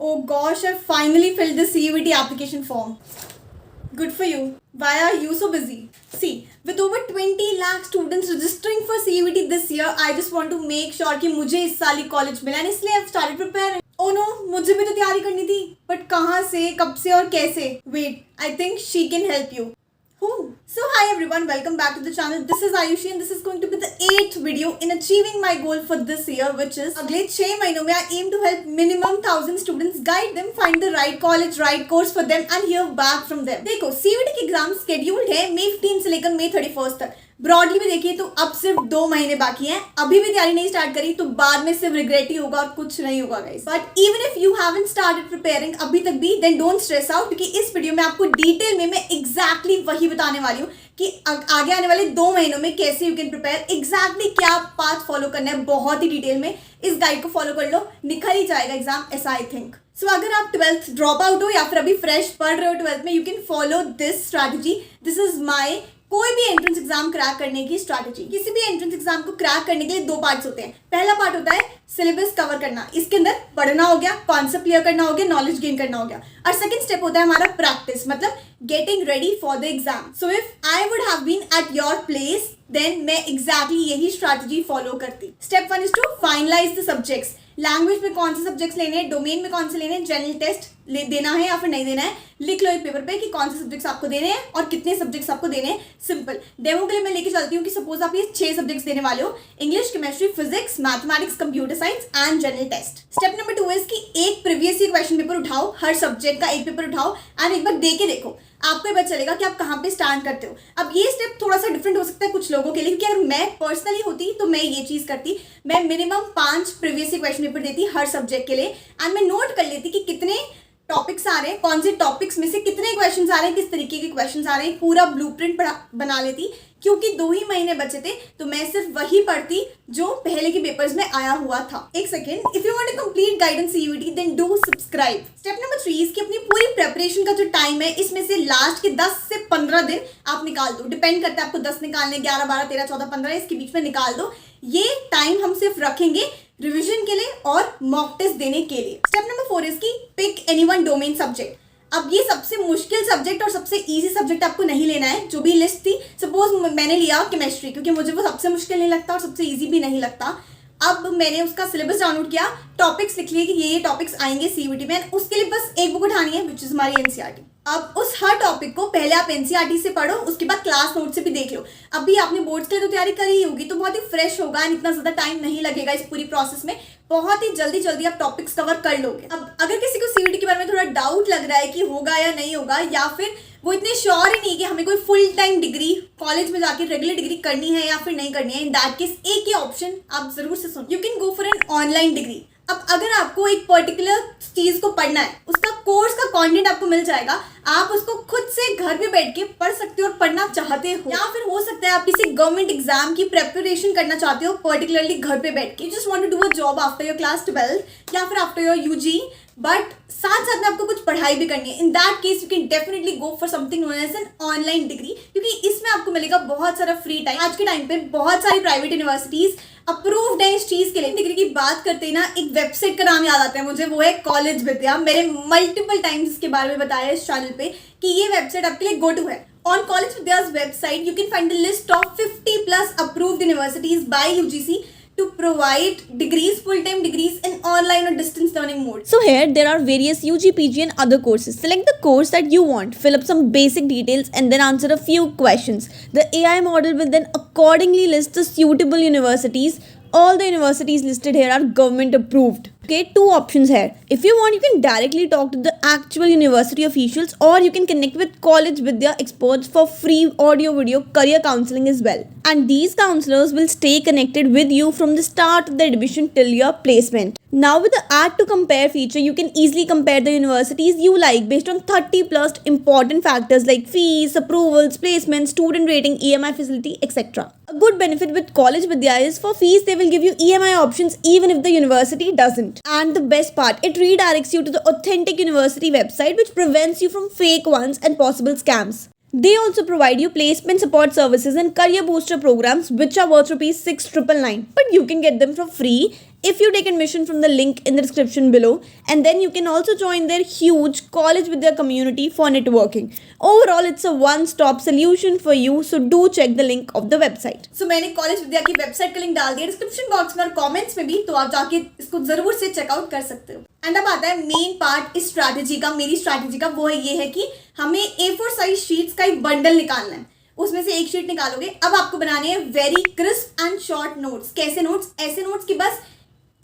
Oh gosh, I finally filled the CUET application form. Good for you. Why are you so busy? See, with over 20 lakh students registering for CUET this year, I just want to make sure कि मुझे इस साल ही college मिला and इसलिए I've started preparing. Oh no, मुझे भी तो तैयारी करनी थी. But कहाँ से, कब से और कैसे? Wait, I think she can help you. Who? So hi everyone, welcome back to the channel. This is Ayushi and this is going to be the 8th video in achieving my goal for this year, which is अगले 6 महीनों में I aim to help minimum 1000 students, guide them, find the right college, right course for them and hear back from them. देखो CUET की exam scheduled है मई 15 से लेकर मई 31 तक. Broadly भी देखिए तो अब सिर्फ 2 महीने बाकी हैं. अभी भी तैयारी नहीं स्टार्ट करी तो बाद में सिर्फ रिग्रेट ही होगा और कुछ नहीं होगा guys. But even if you haven't started preparing अभी तक भी, देन डोंट स्ट्रेस आउट, क्योंकि इस वीडियो में आपको डिटेल में मैं एग्जैक्टली वही बताने वाली हूँ कि आगे आने वाले 2 महीनों में कैसे यू कैन प्रिपेयर, एग्जैक्टली क्या पाथ फॉलो करना है. बहुत ही डिटेल में इस गाइड को फॉलो कर लो, निकल ही जाएगा एग्जाम ऐसा आई थिंक. सो अगर आप 12th ड्रॉप आउट हो या फिर अभी फ्रेश पढ़ रहे हो 12th में, you can follow this strategy. This is my कोई भी एंट्रेंस एग्जाम क्रैक करने की स्ट्रैटेजी. किसी भी एंट्रेंस एग्जाम को क्रैक करने के लिए 2 पार्ट्स होते हैं. पहला पार्ट होता है सिलेबस कवर करना, इसके अंदर पढ़ना हो गया, कॉन्सेप्ट क्लियर करना हो गया, नॉलेज गेन करना हो गया. और सेकंड स्टेप होता है हमारा प्रैक्टिस, मतलब getting ready for the exam. So if I would have been at your place then मैं एग्जैक्टली यही स्ट्रैटेजी फॉलो करती. Step 1 is to finalise the subjects. Language में कौन से सब्जेक्ट्स लेने हैं, डोमेन में कौन से लेने हैं, जनरल टेस्ट देना है या फिर नहीं देना है. लिख लो एक पेपर पे कि कौन से सब्जेक्ट्स आपको देने हैं और कितने सब्जेक्ट्स आपको देने हैं. सिंपल डेमो के लिए मैं लेके चलती हूँ कि सपोज आप ये 6 सब्जेक्ट्स देने वाले हो, English, chemistry, physics, mathematics, computer science and general test. Step number 2 है कि एक प्रीवियस ईयर क्वेश्चन पेपर उठाओ, हर सब्जेक्ट का एक पेपर उठाओ एंड एक बार दे के देखो. आपको ये पता चलेगा कि आप कहाँ पे स्टैंड करते हो. अब ये स्टेप थोड़ा सा डिफरेंट हो सकता है कुछ लोगों के लिए, क्योंकि अगर मैं पर्सनली होती तो मैं ये चीज करती. मैं minimum 5 previous year question paper देती हर सब्जेक्ट के लिए एंड मैं नोट कर लेती कि कितने टॉपिक्स आ रहे हैं, कौन से टॉपिक्स में से कितने क्वेश्चंस आ रहे हैं, किस तरीके के क्वेश्चंस आ रहे हैं, पूरा ब्लूप्रिंट बना लेती. क्योंकि 2 ही महीने बचे थे तो मैं सिर्फ वही पढ़ती जो पहले के पेपर्स में आया हुआ था. एक second, if you want to complete guidance CUET then do subscribe. Step number 3 इसकी अपनी पूरी प्रेपरेशन का जो टाइम है इसमें से लास्ट के 10 से 15 दिन आप निकाल दो. डिपेंड करता है आपको 10 निकालने, 11, 12, 13, 14, 15 इसके बीच में निकाल दो. ये टाइम हम सिर्फ रखेंगे रिविजन के लिए और मॉक टेस्ट देने के लिए. स्टेप नंबर 4 इसकी pick any one domain subject. अब ये सबसे मुश्किल सब्जेक्ट और सबसे इजी सब्जेक्ट आपको नहीं लेना है. जो भी लिस्ट थी, सपोज मैंने लिया केमिस्ट्री क्योंकि मुझे वो सबसे मुश्किल नहीं लगता और सबसे इजी भी नहीं लगता. अब मैंने उसका सिलेबस डाउनलोड किया, टॉपिक्स लिख लिए कि ये टॉपिक्स आएंगे CUET में, उसके लिए बस एक बुक उठानी है विच इज हमारी NCERT. अब उस हर टॉपिक को पहले आप NCERT से पढ़ो, उसके बाद क्लास नोट से भी देख लो. अभी आपने बोर्ड्स के लिए तो तैयारी करी ही होगी तो बहुत ही फ्रेश होगा एंड इतना ज्यादा टाइम नहीं लगेगा इस पूरी प्रोसेस में. बहुत ही जल्दी आप टॉपिक्स कवर कर लोगे. अब अगर किसी को CUET के बारे में थोड़ा डाउट लग रहा है कि होगा या नहीं होगा, या फिर वो इतने श्योर ही नहीं कि हमें कोई फुल टाइम डिग्री कॉलेज में जाके रेगुलर डिग्री करनी है या फिर नहीं करनी है, इन दैट केस एक ही ऑप्शन आप जरूर से सुनो. You can go for an online degree. अब अगर आपको एक पर्टिकुलर चीज को पढ़ना है, उसका कोर्स का कंटेंट आपको मिल जाएगा, आप उसको खुद से घर पे बैठ के पढ़ सकते हो और पढ़ना चाहते हो. या फिर हो सकता है आप किसी गवर्नमेंट एग्जाम की प्रेपरेशन करना चाहते हो पर्टिकुलरली घर पे बैठ के. You just want to do a job after your class 12 या फिर आफ्टर योर UG, बट साथ साथ में आपको कुछ पढ़ाई भी करनी है. In that case you can definitely go for something known as an online degree, क्योंकि इसमें आपको मिलेगा बहुत सारा फ्री टाइम. आज के टाइम पे बहुत सारी प्राइवेट यूनिवर्सिटीज अप्रूव्ड है इस चीज के लिए. डिग्री की बात करते ही ना एक वेबसाइट का नाम याद आता है मुझे, वो है कॉलेज विद्या. मैंने मल्टीपल टाइम्स इसके बारे में बताया इस चैनल पे कि ये वेबसाइट आपके लिए गो टू है. On College Vidya's website, you can find a list of 50 plus approved universities by UGC to provide degrees, full-time degrees in online or distance learning mode. So here there are various UG, PG and other courses. Select the course that you want, fill up some basic details and then answer a few questions. The AI model will then accordingly list the suitable universities. All the universities listed here are government approved. Okay, 2 options here. If you want, you can directly talk to the actual university officials or you can connect with College Vidya experts for free audio video career counseling as well. And these counselors will stay connected with you from the start of the admission till your placement. Now with the add to compare feature, you can easily compare the universities you like based on 30 plus important factors like fees, approvals, placements, student rating, EMI facility, etc. A good benefit with College Vidya is for fees, they will give you EMI options even if the university doesn't. And the best part, it redirects you to the authentic university website which prevents you from fake ones and possible scams. They also provide you placement support services and career booster programs which are worth ₹6,999. But you can get them for free if you take admission from the link in the description below, and then you can also join their huge college with their community for networking. Overall, it's a one-stop solution for you, so do check the link of the website. So मैंने college विद्या की website का link डाल दिया description box में और comments में भी, तो आप जाके इसको जरूर से चेकआउट कर सकते हो. एंड अब आता है मेन पार्ट इस स्ट्रैटेजी का, मेरी स्ट्रैटेजी का. वो ये है कि हमें A4 साइज शीट्स का एक बंडल निकालना है. उसमें से एक शीट निकालोगे. अब आपको बनाने हैं very crisp and short notes. कैसे नोट्स? ऐसे नोट्स कि बस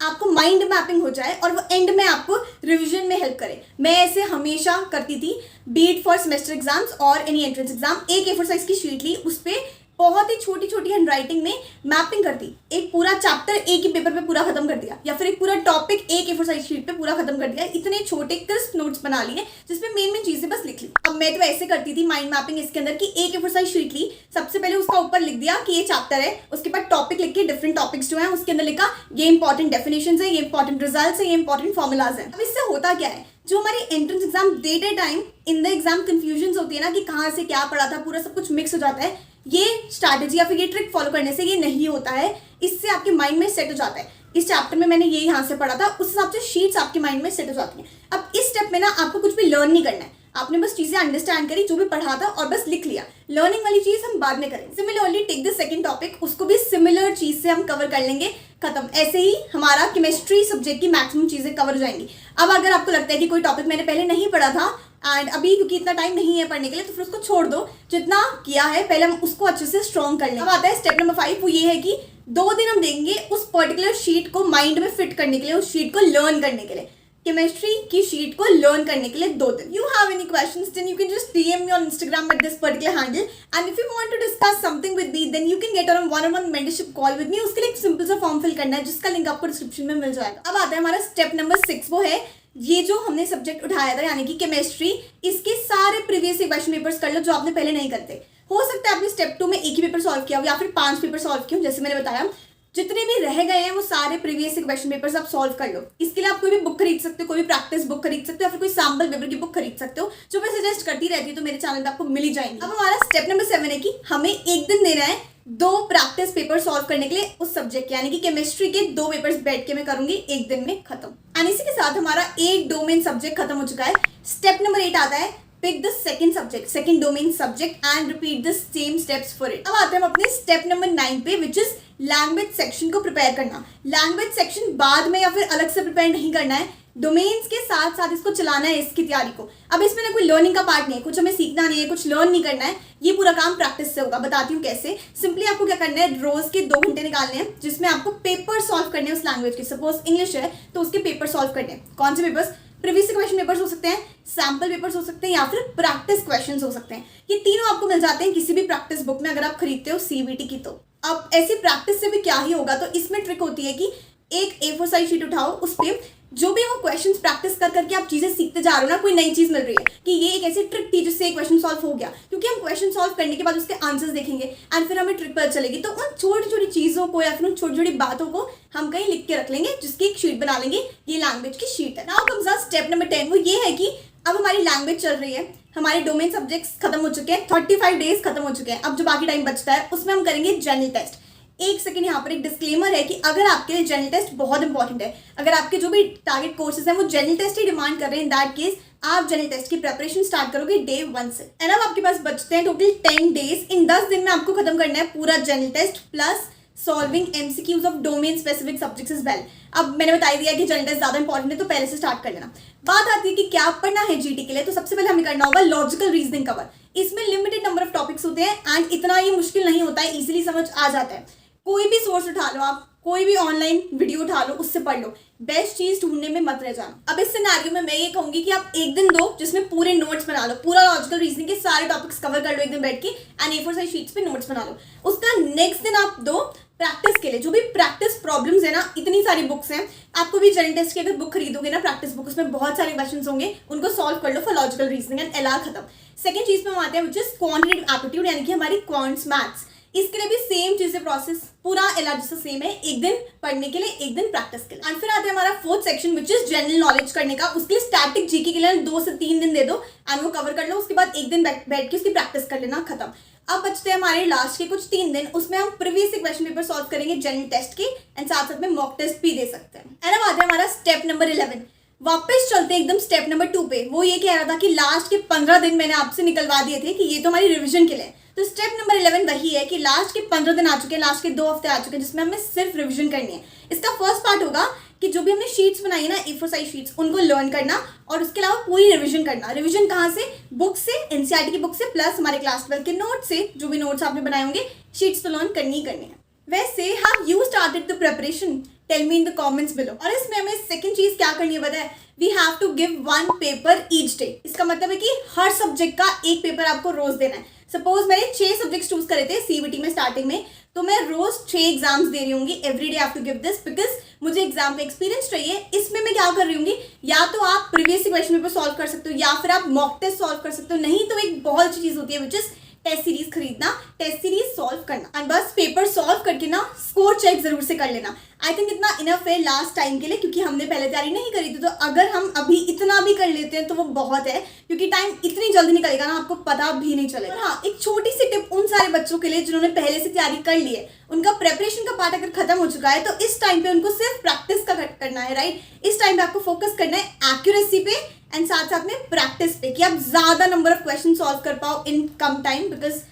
आपको माइंड मैपिंग हो जाए और वो एंड में आपको रिवीजन में हेल्प करे. मैं ऐसे हमेशा करती थी, बीट फॉर सेमेस्टर एग्जाम्स और एनी एंट्रेंस एग्जाम. एक A4 साइज की शीट ली, उस पर बहुत ही छोटी छोटी हैंडराइटिंग में मैपिंग करती. एक पूरा चैप्टर एक ही पेपर पे पूरा खत्म कर दिया, या फिर एक पूरा टॉपिक एक A4 साइज शीट पे पूरा खत्म कर दिया. इतने छोटे क्रिस्प नोट्स बना लिए जिसमें मेन मेन चीजें बस लिख ली. अब मैं तो ऐसे करती थी माइंड मैपिंग इसके अंदर कि एक A4 साइज शीट ली, सबसे पहले उसका ऊपर लिख दिया कि ये चैप्टर है, उसके बाद टॉपिक लिख के डिफरेंट टॉपिक्स जो है उसके अंदर लिखा ये इंपॉर्टेंट डेफिनेशन है, ये इंपॉर्टेंट रिजल्ट है, ये इंपॉर्टेंट फॉर्मुलाज है. अब इससे होता क्या है, जो हमारी एंट्रेंस एग्जाम देते time in the exam confusion होती है ना कि कहाँ से क्या पढ़ा था, पूरा सब कुछ मिक्स हो जाता है. ये स्ट्रैटेजी या फिर ये ट्रिक फॉलो करने से ये नहीं होता है. इससे आपके माइंड में सेट हो जाता है. इस चैप्टर में मैंने ये यहाँ से पढ़ा था, उस हिसाब से शीट्स आपके माइंड में सेट हो जाती हैं. अब इस स्टेप में ना आपको कुछ भी लर्न नहीं करना है. आपने बस चीजें अंडरस्टैंड करी, जो भी पढ़ा था और बस लिख लिया. लर्निंग वाली चीज हम बाद में करेंगे. Similarly take the second topic, उसको भी सिमिलर चीज से हम कवर कर लेंगे. खत्म. ऐसे ही हमारा केमिस्ट्री सब्जेक्ट की मैक्सिमम चीजें कवर हो जाएंगी. अब अगर आपको लगता है कि कोई टॉपिक मैंने पहले नहीं पढ़ा था एंड अभी क्योंकि इतना टाइम नहीं है पढ़ने के लिए, तो फिर उसको छोड़ दो. जितना किया है पहले हम उसको अच्छे से स्ट्रॉन्ग कर लें. अब आता है स्टेप नंबर 5. वो ये है कि 2 दिन हम देंगे उस पर्टिकुलर शीट को माइंड में फिट करने के लिए, उस शीट को लर्न करने के लिए. केमिस्ट्री की शीट को लर्न करने के लिए 2 दिन. You have any questions then you can just DM me on Instagram at this particular handle, and if you want to discuss something with me then you can get on one-on-one mentorship call with me. उसके लिए एक simple सा form fill करना है जिसका link आपको description में मिल जाएगा. अब आता है हमारा स्टेप नंबर 6. वो है ये जो हमने सब्जेक्ट उठाया था यानी कि केमिस्ट्री, इसके सारे प्रीवियस क्वेश्चन पेपर्स कर लो जो आपने पहले नहीं करते. हो सकता है आपने स्टेप 2 में एक ही पेपर सॉल्व किया हो या फिर 5 पेपर सॉल्व किए हो. जैसे मैंने बताया, जितने भी रह गए हैं वो सारे प्रीवियस क्वेश्चन पेपर्स आप सॉल्व कर लो. इसके लिए आप कोई भी बुक खरीद सकते हो, कोई भी प्रैक्टिस बुक खरीद सकते हो, या फिर कोई सैम्पल पेपर की बुक खरीद सकते हो, जो मैं सजेस्ट करती रहती हूँ, तो मेरे चैनल पे आपको मिल ही जाएंगी. अब हमारा स्टेप नंबर 7 है कि हमें एक दिन देना है 2 प्रैक्टिस पेपर सॉल्व करने के लिए उस सब्जेक्ट के, यानी कि केमिस्ट्री के 2 पेपर्स बैठ के मैं करूंगी एक दिन में खत्म. एंड इसी के साथ हमारा एक डोमेन सब्जेक्ट खत्म हो चुका है. स्टेप नंबर 8 आता है pick the second domain subject and repeat the same steps for it. अब आते हैं हम अपने स्टेप नंबर 9 पे, विच इज लैंग्वेज सेक्शन को प्रिपेयर करना. लैंग्वेज सेक्शन बाद में या फिर अलग से प्रिपेयर नहीं करना है, डोमेन्स के साथ साथ इसको चलाना है, इसकी तैयारी को. अब इसमें ना कोई लर्निंग का पार्ट नहीं है, कुछ हमें सीखना नहीं है, कुछ लर्न नहीं करना है. ये पूरा काम प्रैक्टिस से होगा. बताती हूँ कैसे. सिंपली आपको क्या करना है, रोज के 2 घंटे निकालने हैं जिसमें आपको पेपर सॉल्व करने हैं उस लैंग्वेज के. सपोज इंग्लिश है तो उसके पेपर सॉल्व करने हैं. कौन से पेपर्स? प्रीवियस क्वेश्चन पेपर्स हो सकते हैं, सैम्पल पेपर्स हो सकते हैं, या फिर प्रैक्टिस क्वेश्चंस हो सकते हैं. ये तीनों आपको मिल जाते हैं किसी भी प्रैक्टिस बुक में अगर आप खरीदते हो CBT की. तो अब ऐसी प्रैक्टिस से भी क्या ही होगा, तो इसमें ट्रिक होती है कि एक A4 साइज शीट उठाओ, उस पर जो भी वो क्वेश्चंस प्रैक्टिस कर करके आप चीजें सीखते जा रहे हो ना, कोई नई चीज मिल रही है कि ये एक ऐसी ट्रिक थी जिससे एक क्वेश्चन सॉल्व हो गया, क्योंकि हम क्वेश्चन सॉल्व करने के बाद उसके आंसर्स देखेंगे एंड फिर हमें ट्रिक पता चलेगी. तो उन छोटी छोटी चीजों को या फिर उन छोटी छोटी बातों को हम कहीं लिख के रख लेंगे, जिसकी एक शीट बना लेंगे. ये लैंग्वेज की शीट है. Now comes step number 10. वो ये है कि अब हमारी लैंग्वेज चल रही है, हमारे डोमेन सब्जेक्ट्स खत्म हो चुके हैं, 35 डेज खत्म हो चुके हैं. अब जो बाकी टाइम बचता है उसमें हम करेंगे जनरल टेस्ट. एक सेकंड, यहाँ पर एक डिस्क्लेमर है कि अगर आपके लिए जनरल टेस्ट बहुत इंपॉर्टेंट है, अगर आपके जो भी टारगेट कोर्सेज हैं वो जनरल टेस्ट ही डिमांड कर रहे हैं, इन दैट केस आप जनरल टेस्ट की प्रिपरेशन स्टार्ट करोगे डे 1 से. एंड अब आपके पास बचते हैं टोटल 10 डेज. इन 10 दिन में आपको खत्म करना है पूरा general test plus solving MCQs of domain specific subjects is well. अब मैंने बता दिया कि जनरल टेस्ट ज्यादा इंपॉर्टेंट है, तो पहले से स्टार्ट कर लेना. बात आती है कि क्या पढ़ना है GT के लिए, तो सबसे पहले हमें करना होगा लॉजिकल रीजनिंग कवर. इसमें लिमिटेड नंबर ऑफ टॉपिक्स होते हैं एंड इतना ये मुश्किल नहीं होता है, इजीली समझ आ जाता है. कोई भी सोर्स उठा लो आप, कोई भी ऑनलाइन वीडियो उठा लो, उससे पढ़ लो. बेस्ट चीज ढूंढने में मत रह जाना. अब इस सिनेरियो में मैं ये कहूंगी कि आप एक दिन दो जिसमें पूरे नोट्स बना लो, पूरा लॉजिकल रीजनिंग के सारे टॉपिक्स कवर कर लो एक दिन बैठ के एंड A4 साइज शीट्स पे नोट्स बना लो. उसका नेक्स्ट दिन आप दो प्रैक्टिस के लिए. जो भी प्रैक्टिस प्रॉब्लम्स है ना, इतनी सारी बुक्स हैं, आपको भी जनरल टेस्ट की अगर बुक खरीदोगे ना प्रैक्टिस बुक, उसमें बहुत सारे क्वेश्चंस होंगे, उनको सॉल्व कर लो for logical reasoning and LR खत्म. सेकंड चीज पे हम आते हैं विच इज क्वांटिटेटिव एप्टीट्यूड, यानी कि हमारी क्वांट्स मैथ्स. इसके लिए भी सेम चीजें प्रोसेस पूरा LR जैसा सेम है, एक दिन पढ़ने के लिए एक दिन प्रैक्टिस के लिए. एंड फिर आते हैं हमारा fourth section which is general knowledge करने का. उसके लिए स्टैटिक GK के लिए 2 से 3 दिन दे दो एंड वो कवर कर लो. उसके बाद एक दिन बैठ के उसकी प्रैक्टिस कर लेना, खत्म. अब बचते हैं हमारे लास्ट के कुछ 3 दिन, उसमें हम प्रीवियस क्वेश्चन पेपर सॉल्व करेंगे जनरल टेस्ट के, एंड साथ साथ में मॉक टेस्ट भी दे सकते हैं। एंड अब आते हैं हमारा स्टेप नंबर 11। वापस चलते हैं एकदम स्टेप नंबर 2 पे। वो ये कह रहा था कि लास्ट के 15 दिन मैंने आपसे निकलवा दिए थे कि ये तो हमारी रिविजन के लिए। तो स्टेप नंबर 11 वही है कि लास्ट के 15 दिन आ चुके हैं, लास्ट के 2 हफ्ते आ चुके हैं, जिसमें हमें सिर्फ रिविजन करनी है। इसका फर्स्ट पार्ट होगा कि जो भी हमने शीट्स बनाई है ना, A4 साइज शीट्स, उनको लर्न करना और उसके अलावा पूरी रिवीजन करना। रिवीजन कहाँ से? बुक से, NCERT की बुक से, प्लस हमारे क्लास 12 के नोट से। जो भी नोट्स आपने बनाए होंगे, शीट्स तो लर्न करनी ही करनी है। वैसे have you started the preparation? Tell me in the comments below. और इसमें हमें सेकंड चीज क्या करनी है पता है? We have to give 1 paper each day. इसका मतलब है कि हर सब्जेक्ट का एक पेपर आपको रोज देना है। सपोज मैंने 6 सब्जेक्ट चूज करे थे CBT में स्टार्टिंग में, तो मैं रोज 6 एग्जाम्स दे रही होंगी। Every day have to give this because मुझे एग्जाम का एक्सपीरियंस चाहिए। इसमें मैं क्या कर रही होंगी, या तो आप प्रीवियस क्वेश्चन पेपर सॉल्व कर सकते हो, या फिर आप मॉक टेस्ट सॉल्व कर सकते हो। नहीं तो एक बहुत अच्छी चीज होती है विच इज टेस्ट सीरीज खरीदना, टेस्ट सीरीज सॉल्व करना, एंड बस पेपर सॉल्व करके ना स्कोर चेक जरूर से कर लेना। आई थिंक इतना इनफ है लास्ट टाइम के लिए, क्योंकि हमने पहले तैयारी नहीं करी थी। तो अगर हम अभी इतना भी कर लेते हैं तो वो बहुत है, क्योंकि टाइम इतनी जल्दी निकलेगा ना, आपको पता भी नहीं चलेगा। हाँ, एक छोटी सी टिप उन सारे बच्चों के लिए जिन्होंने पहले से तैयारी कर ली है, उनका प्रेपरेशन का पार्ट अगर खत्म हो चुका है, तो इस टाइम पे उनको सिर्फ प्रैक्टिस का करना है, राइट? इस टाइम पे आपको फोकस करना है एक्यूरेसी पे एंड साथ साथ में प्रैक्टिस पे, कि आप ज्यादा नंबर ऑफ क्वेश्चन सॉल्व कर पाओ इन कम टाइम, बिकॉज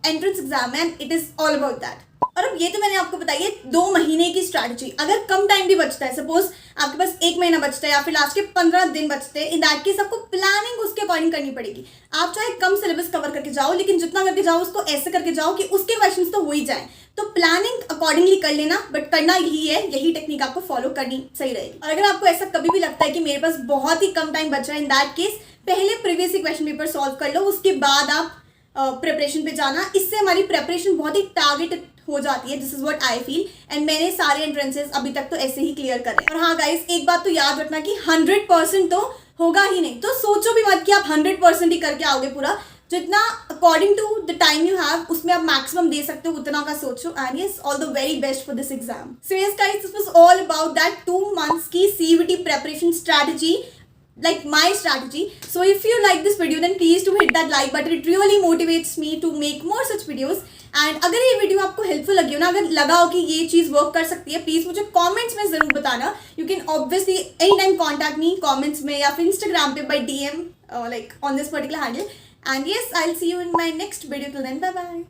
एंट्रेंस एग्जाम है, it is all about that. और अब ये तो मैंने आपको बताई है 2 महीने की स्ट्रैटेजी। अगर कम टाइम भी बचता है, सपोज आपके पास 1 महीना बचता है या फिर लास्ट के 15 दिन बचते हैं, इन दैट केस आपको प्लानिंग उसके अकॉर्डिंग करनी पड़ेगी। आप चाहे कम सिलेबस कवर करके जाओ, लेकिन जितना करके जाओ उसको ऐसे करके जाओ कि उसके क्वेश्चन तो हो ही जाए। तो प्लानिंग अकॉर्डिंगली कर लेना, बट करना यही है, यही टेक्निक आपको फॉलो करनी सही रहेगी। और अगर आपको ऐसा कभी भी लगता है कि मेरे पास बहुत ही कम टाइम बचा है, इन दैट केस पहले प्रीवियस क्वेश्चन पेपर सॉल्व कर लो, उसके बाद आप प्रिपरेशन पे जाना। इससे हमारी प्रिपरेशन बहुत ही टारगेट हो जाती है। This is what I feel, and मैंने सारे एंट्रेंसेस अभी तक तो ऐसे ही क्लियर करे। और हाँ गाइस, एक बात तो याद रखना कि 100% तो होगा ही नहीं। तो सोचो भी मत कि आप 100% ही करके आओगे पूरा। जितना according to the time you have, उसमें आप मैक्सिमम दे सकते हो, उतना का सोचो। And yes, all the very best for this exam. So yes guys, this was all about that 2 months की CBT preparation strategy, like my strategy. So if you like this video, then please do hit that like button. It really motivates me to make more such videos. And अगर ये video आपको helpful लगी हो ना, अगर लगा हो कि ये चीज़ वर्क कर सकती है, प्लीज़ मुझे कमेंट्स में ज़रूर बताना। You can obviously any time contact me comments में, या फिर इंस्टाग्राम पे bye DM like on this particular handle. And yes, I'll see you in my next video. Till then, bye bye.